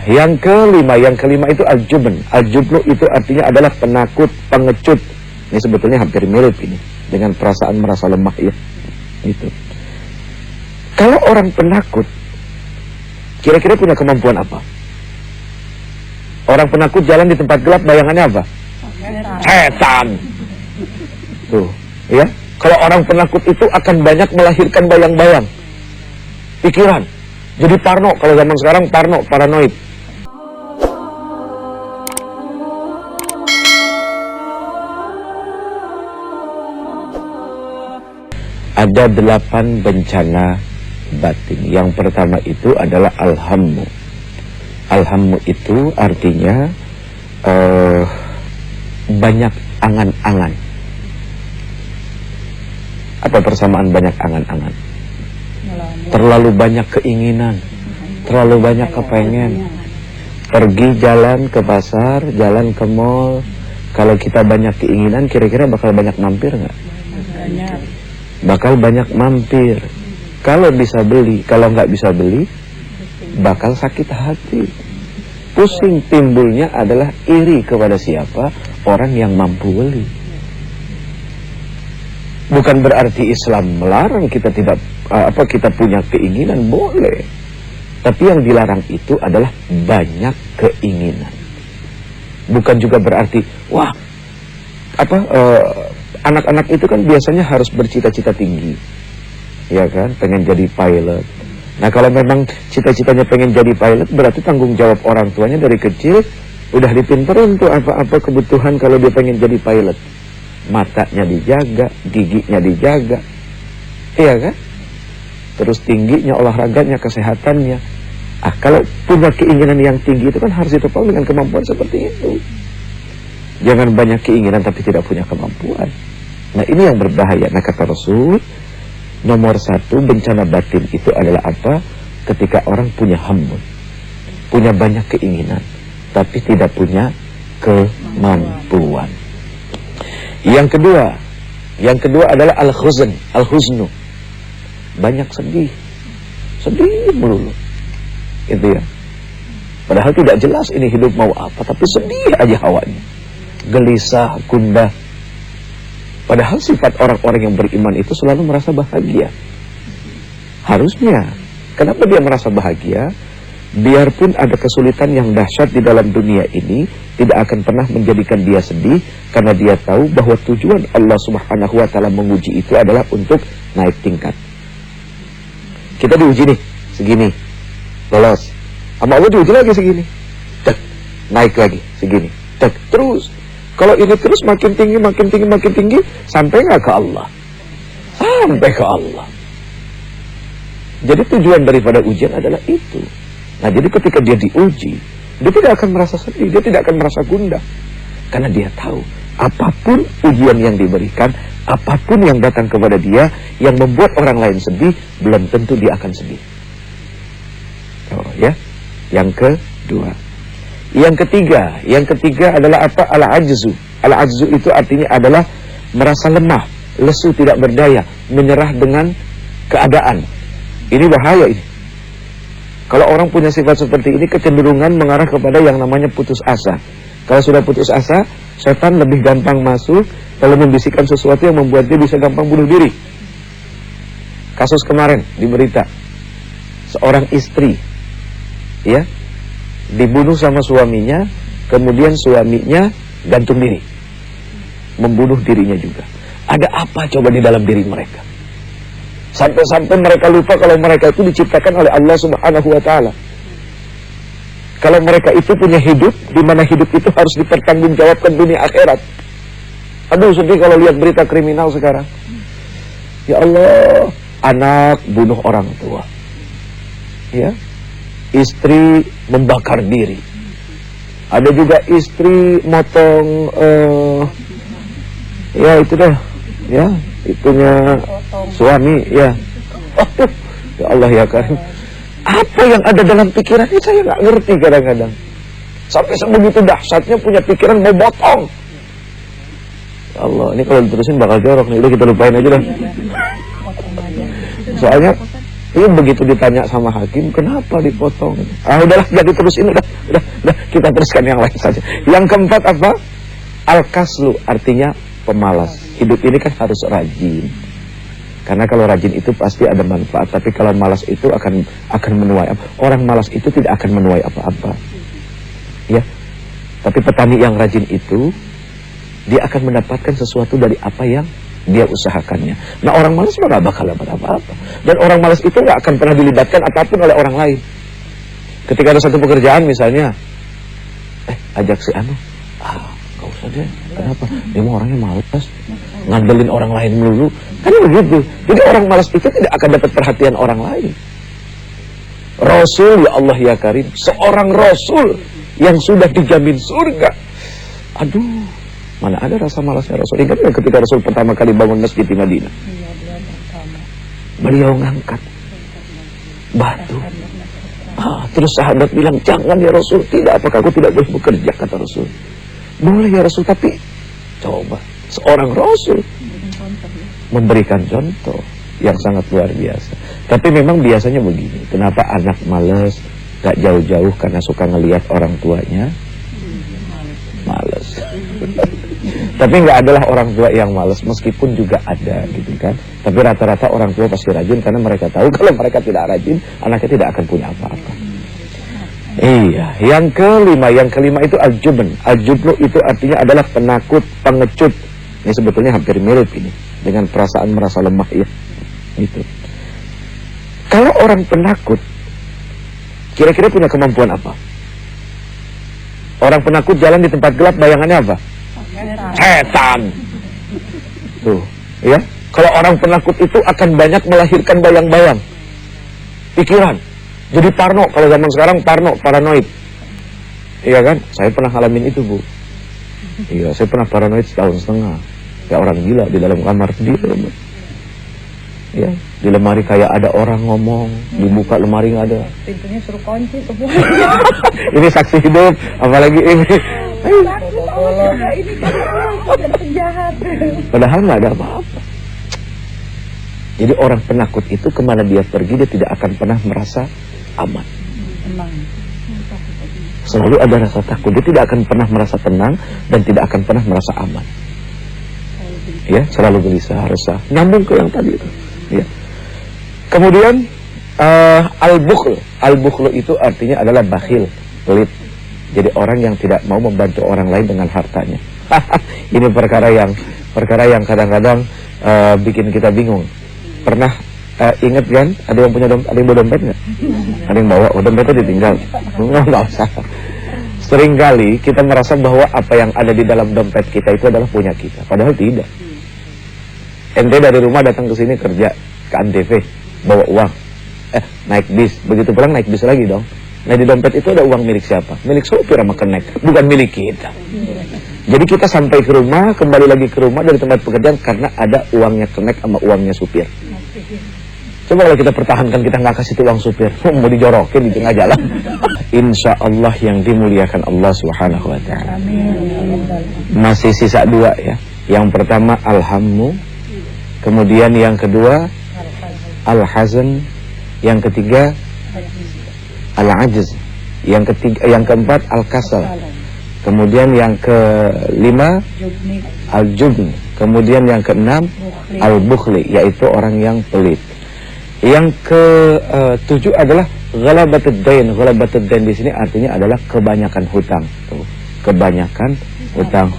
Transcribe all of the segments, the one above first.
Yang kelima itu al-jubn. Al-jubnu itu artinya adalah penakut, pengecut. Ini sebetulnya hampir mirip ini dengan perasaan merasa lemah ya. Itu. Kalau orang penakut, kira-kira punya kemampuan apa? Orang penakut jalan di tempat gelap, bayangannya apa? Setan. Tuh, ya. Kalau orang penakut itu akan banyak melahirkan bayang-bayang, pikiran. Jadi parno, kalau zaman sekarang paranoid. Ada 8 bencana batin. Yang pertama itu adalah al-hammu. Al-hammu itu artinya banyak angan-angan. Apa persamaan banyak angan-angan? Terlalu banyak keinginan, terlalu banyak kepengen. Pergi jalan ke pasar, jalan ke mall. Kalau kita banyak keinginan, kira-kira bakal banyak mampir nggak? Bakal banyak mampir. Kalau bisa beli, kalau nggak bisa beli, bakal sakit hati. Pusing timbulnya adalah iri kepada siapa? Orang yang mampu beli. Bukan berarti Islam melarang kita tidak kita punya keinginan, boleh. Tapi yang dilarang itu adalah banyak keinginan. Bukan juga berarti anak-anak itu kan biasanya harus bercita-cita tinggi. Ya kan, pengen jadi pilot. Nah, kalau memang cita-citanya pengen jadi pilot, berarti tanggung jawab orang tuanya dari kecil udah dipinterin tuh apa-apa kebutuhan kalau dia pengen jadi pilot. Matanya dijaga, giginya dijaga. Iya kan? Terus tingginya, olahraganya, kesehatannya. Kalau punya keinginan yang tinggi itu kan harus ditopang dengan kemampuan seperti itu. Jangan banyak keinginan tapi tidak punya kemampuan. Nah, ini yang berbahaya. Nah, kata Rasul, nomor 1 bencana batin itu adalah apa? Ketika orang punya hammun, punya banyak keinginan, tapi tidak punya kemampuan. Yang kedua adalah al-huznu. Banyak sedih melulu. Itu ya. Padahal tidak jelas ini hidup mau apa, tapi sedih aja hawanya. Gelisah, gundah. Padahal sifat orang-orang yang beriman itu selalu merasa bahagia. Harusnya. Kenapa dia merasa bahagia? Biarpun ada kesulitan yang dahsyat di dalam dunia ini, tidak akan pernah menjadikan dia sedih, karena dia tahu bahwa tujuan Allah Subhanahu wa ta'ala menguji itu adalah untuk naik tingkat. Kita diuji nih, segini, lolos. Sama Allah diuji lagi segini, naik lagi, segini, terus. Kalau ini terus makin tinggi, sampai nggak ke Allah? Sampai ke Allah. Jadi tujuan daripada ujian adalah itu. Nah, jadi ketika dia diuji, dia tidak akan merasa sedih, dia tidak akan merasa gundah. Karena dia tahu, apapun ujian yang diberikan, apapun yang datang kepada dia, yang membuat orang lain sedih, belum tentu dia akan sedih. Oh ya, yang kedua. Yang ketiga adalah apa? Al-ajzu. Al-ajzu itu artinya adalah merasa lemah, lesu, tidak berdaya, menyerah dengan keadaan. Ini bahaya ini. Kalau orang punya sifat seperti ini, kecenderungan mengarah kepada yang namanya putus asa. Kalau sudah putus asa, setan lebih gampang masuk, kalau membisikkan sesuatu yang membuat dia bisa gampang bunuh diri. Kasus kemarin di berita, seorang istri, ya, dibunuh sama suaminya, kemudian suaminya gantung diri, membunuh dirinya juga. Ada apa coba di dalam diri mereka? Sampai-sampai mereka lupa kalau mereka itu diciptakan oleh Allah Subhanahu wa ta'ala. Kalau mereka itu punya hidup, di mana hidup itu harus dipertanggungjawabkan dunia akhirat. Aduh, sedih kalau lihat berita kriminal sekarang. Ya Allah, anak bunuh orang tua. Ya. Istri membakar diri. Ada juga istri motong ya itu dah, ya, itunya suami, ya. Oh, ya Allah ya kan. Apa yang ada dalam pikiran ini saya nggak ngerti kadang-kadang. Sampai sebegitu dahsyatnya punya pikiran mau potong. Ya Allah, ini kalau diterusin bakal jorok nih. Udah kita lupain aja dah. Soalnya Ini begitu ditanya sama hakim, kenapa dipotong? Udahlah, jadi terusin, udah, kita teruskan yang lain saja. Yang keempat apa? Al-kaslu, artinya pemalas. Hidup ini kan harus rajin. Karena kalau rajin itu pasti ada manfaat. Tapi kalau malas itu akan menuai. Orang malas itu tidak akan menuai apa-apa. Ya. Tapi petani yang rajin itu, dia akan mendapatkan sesuatu dari apa yang dia usahakannya. Nah, orang malas nggak bakal dapat apa-apa. Dan orang malas itu nggak akan pernah dilibatkan apapun oleh orang lain. Ketika ada satu pekerjaan misalnya, ajak si anu, nggak usah deh. Kenapa? Dia mau orangnya malas, ngandelin orang lain melulu. Kan begitu. Jadi orang malas itu tidak akan dapat perhatian orang lain. Rasul, ya Allah ya Karim, seorang Rasul yang sudah dijamin surga. Aduh, mana ada rasa malasnya Rasul. Ingat nggak ketika Rasul pertama kali bangun masjid di Madinah? Beliau ngangkat batu. Terus sahabat bilang, jangan ya Rasul. Tidak, apakah aku tidak boleh bekerja, kata Rasul. Boleh ya Rasul, tapi coba seorang Rasul memberikan contoh yang sangat luar biasa. Tapi memang biasanya begini. Kenapa anak malas gak jauh-jauh? Karena suka ngelihat orang tuanya malas. Tapi nggak adalah orang tua yang malas, meskipun juga ada gitu kan. Tapi rata-rata orang tua pasti rajin, karena mereka tahu kalau mereka tidak rajin, anaknya tidak akan punya apa-apa. Iya, yang kelima itu al-jubn. Al-jubnu itu artinya adalah penakut, pengecut. Ini sebetulnya hampir mirip ini dengan perasaan merasa lemah ya. Itu. Kalau orang penakut, kira-kira punya kemampuan apa? Orang penakut jalan di tempat gelap, bayangannya apa? Setan. Tuh, ya. Kalau orang penakut itu akan banyak melahirkan bayang-bayang, pikiran. Jadi parno, kalau zaman sekarang paranoid. Iya kan? Saya pernah ngalamin itu, Bu. Iya, saya pernah paranoid setahun setengah. Kayak orang gila di dalam kamar sendiri. Ya, di lemari kayak ada orang ngomong, dibuka lemari nggak ada. Pintunya suruh kunci semua. Ini saksi hidup, apalagi ini. Ini kan penjahat. Padahal nggak ada apa-apa. Jadi orang penakut itu kemana dia pergi, dia tidak akan pernah merasa aman. Selalu ada rasa takut, dia tidak akan pernah merasa tenang dan tidak akan pernah merasa aman. Ya, selalu gelisah, resah. Nyambung ke yang tadi itu. Ya. Kemudian al-bukhl. Al-bukhl itu artinya adalah bakhil, pelit. Jadi orang yang tidak mau membantu orang lain dengan hartanya. Ini perkara yang kadang-kadang bikin kita bingung. Pernah ingat kan? Ada yang punya dompet, ada yang bawa dompet nggak? Ada yang bawa, dompetnya ditinggal. Nggak usah. Seringkali kita merasa bahwa apa yang ada di dalam dompet kita itu adalah punya kita. Padahal tidak. Ente dari rumah datang ke sini kerja ke Antv, bawa uang, naik bis, begitu pulang naik bis lagi dong. Nah di dompet itu ada uang milik siapa? Milik supir sama kenek, bukan milik kita. Jadi kita sampai ke rumah, kembali lagi ke rumah dari tempat pekerjaan karena ada uangnya kenek sama uangnya supir. Coba kalau kita pertahankan, kita nggak kasih uang supir, mau dijorokin di tengah jalan. Insya Allah yang dimuliakan Allah Subhanahu Wa Taala. Masih sisa dua ya. Yang pertama alhammu. Kemudian yang kedua al-hazan, yang ketiga al-ajz, yang keempat al-kasal, kemudian yang kelima al-jubn, kemudian yang keenam al-bukhli, yaitu orang yang pelit. Yang ketujuh adalah ghalabatud dain. Ghalabatud dain di sini artinya adalah kebanyakan hutang. Tuh, kebanyakan hutang.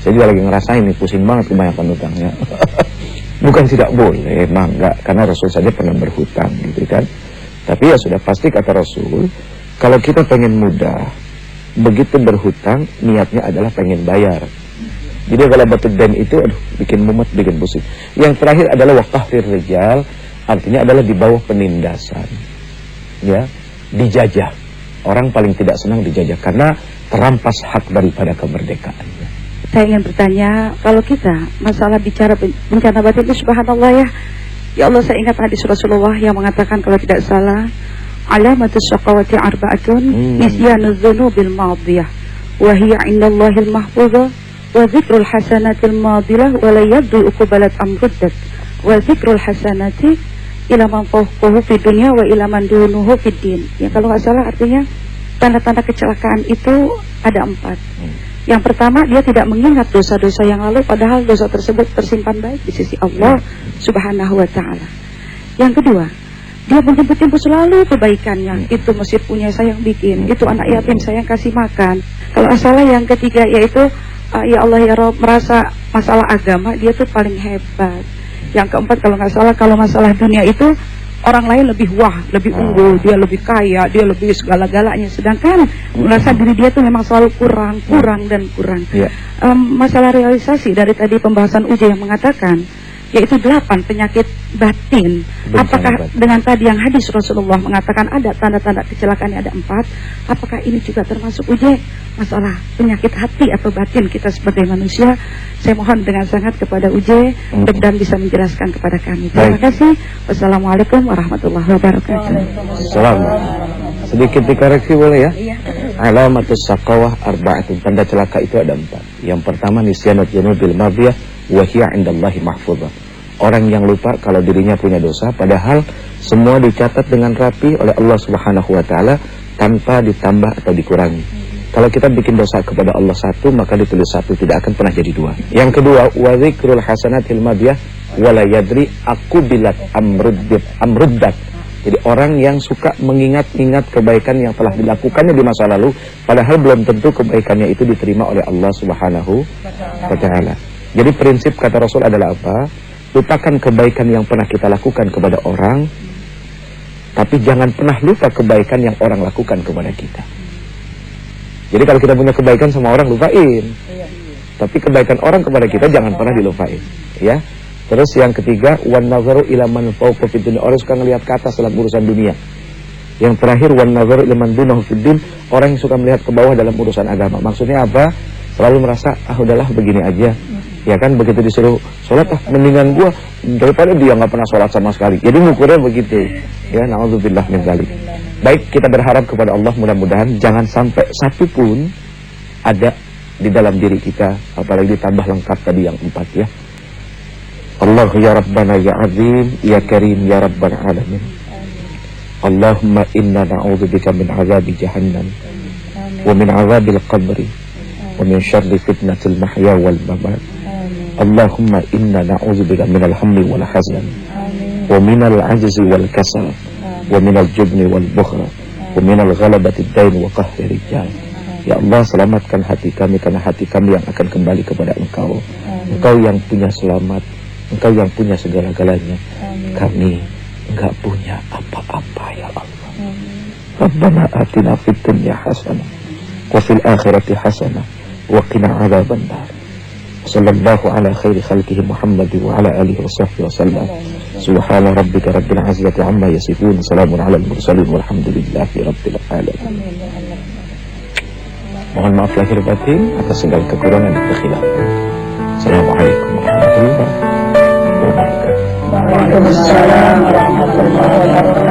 Saya juga lagi ngerasain nih, pusing banget kebanyakan hutangnya. Bukan tidak boleh, emang enggak, karena Rasul saja pernah berhutang gitu kan. Tapi ya sudah pasti kata Rasul, kalau kita pengen mudah, begitu berhutang niatnya adalah pengen bayar. Jadi kalau batu den itu bikin mumet, bikin pusing. Yang terakhir adalah waqahfir rijal, artinya adalah di bawah penindasan. Ya, dijajah. Orang paling tidak senang dijajah karena terampas hak daripada kemerdekaannya. Saya ingin bertanya, kalau kita masalah bicara bencana batin itu subhanallah ya. Ya Allah, saya ingat hadis Rasulullah yang mengatakan kalau tidak salah, alamatus syaqawati arba'atun nisyanuz dzunubil madiyah wa hiya 'indallahil mahfuzah wa dzikrul hasanatil madilah wa la yaddu uqbalat amruddat wa dzikrul hasanati ila man fawqahu fid dunya wa ila man dunuhu fid din. Ya, kalau nggak salah artinya tanda-tanda kecelakaan itu ada 4. Yang pertama, dia tidak mengingat dosa-dosa yang lalu, padahal dosa tersebut tersimpan baik di sisi Allah Subhanahu wa Ta'ala. Yang kedua, dia menjemput-jemput selalu kebaikannya. Itu masjid punya saya yang bikin, itu anak yatim saya yang kasih makan. Kalau salah yang ketiga yaitu ya Allah ya Rabb, merasa masalah agama dia tuh paling hebat. Yang keempat kalau nggak salah, kalau masalah dunia itu orang lain lebih lebih unggul, dia lebih kaya, dia lebih segala-galanya. Sedangkan merasa diri dia tuh memang selalu kurang dan kurang. Masalah realisasi dari tadi pembahasan Uje yang mengatakan yaitu 8 penyakit batin. Apakah dengan tadi yang hadis Rasulullah mengatakan ada tanda-tanda kecelakaannya ada 4, apakah ini juga termasuk Uje masalah penyakit hati atau batin kita sebagai manusia? Saya mohon dengan sangat kepada Uje dan bisa menjelaskan kepada kami. Terima kasih. Wassalamualaikum warahmatullahi wabarakatuh. Assalamualaikum. Sedikit dikoreksi boleh ya? Alamatus saqawah arba'atun. Tanda celaka itu ada 4. Yang pertama nisyanut junubil madiyah wa hiya 'indallahi mahfuzah. Orang yang lupa kalau dirinya punya dosa, padahal semua dicatat dengan rapi oleh Allah Subhanahu wa Ta'ala tanpa ditambah atau dikurangi. Kalau kita bikin dosa kepada Allah 1, maka ditulis 1, tidak akan pernah jadi 2. Yang kedua, wa dzikrul hasanatil madiyah wa la yadri akubilat amruddat. Jadi orang yang suka mengingat-ingat kebaikan yang telah dilakukannya di masa lalu, padahal belum tentu kebaikannya itu diterima oleh Allah Subhanahu wa Ta'ala. Jadi prinsip kata Rasul adalah apa? Lupakan kebaikan yang pernah kita lakukan kepada orang, tapi jangan pernah lupa kebaikan yang orang lakukan kepada kita. Jadi kalau kita punya kebaikan sama orang, lupain. Tapi kebaikan orang kepada kita jangan pernah dilupain. Ya. Terus yang ketiga, wan nazaru ila man fawqa fid dunya. Orang suka ngelihat ke atas dalam urusan dunia. Yang terakhir, wan nazaru ila man dunahu fid din. Orang yang suka melihat ke bawah dalam urusan agama. Maksudnya apa? Selalu merasa, udahlah begini aja. Ya kan, begitu disuruh sholat, mendingan gua daripada dia nggak pernah sholat sama sekali. Jadi ngukurnya begitu. Ya, na'udzubillah min dzalik. Baik, kita berharap kepada Allah mudah-mudahan jangan sampai satu pun ada di dalam diri kita, apalagi ditambah lengkap tadi yang 4 ya. Allah ya Rabbana ya Azim ya Karim ya Rabbal Alamin. Allahumma inna na'udzubika min azabi jahannam wa min azabil qabri wa min syarri fitnatil mahya wal mamat. Allahumma inna na'udzubika minal hammi wal hazan wa minal ajzi wal kasal wa minal jubni wal bukhra wa minal ghalabati ad-dain wa qahri rijal. Ya Allah, selamatkan hati kami karena hati kami yang akan kembali kepada Engkau. Engkau yang punya selamat, Engkau yang punya segala-galanya. Kami enggak punya apa-apa ya Allah. Rabbana atina fid dunya hasanah wa fil akhirati hasanah wa qina adzabannar. Sallallahu ala khairi khalqihi Muhammad wa ala alihi wa sahbihi wasallam. Subhana rabbika rabbil izzati amma yasifun. Salamun alal mursalin walhamdulillahi rabbil alamin. Mohon maaf lahir batin atas segala kekurangan dan kekhilafan. Assalamualaikum warahmatullahi wabarakatuh. Waalaikumsalam warahmatullahi wabarakatuh.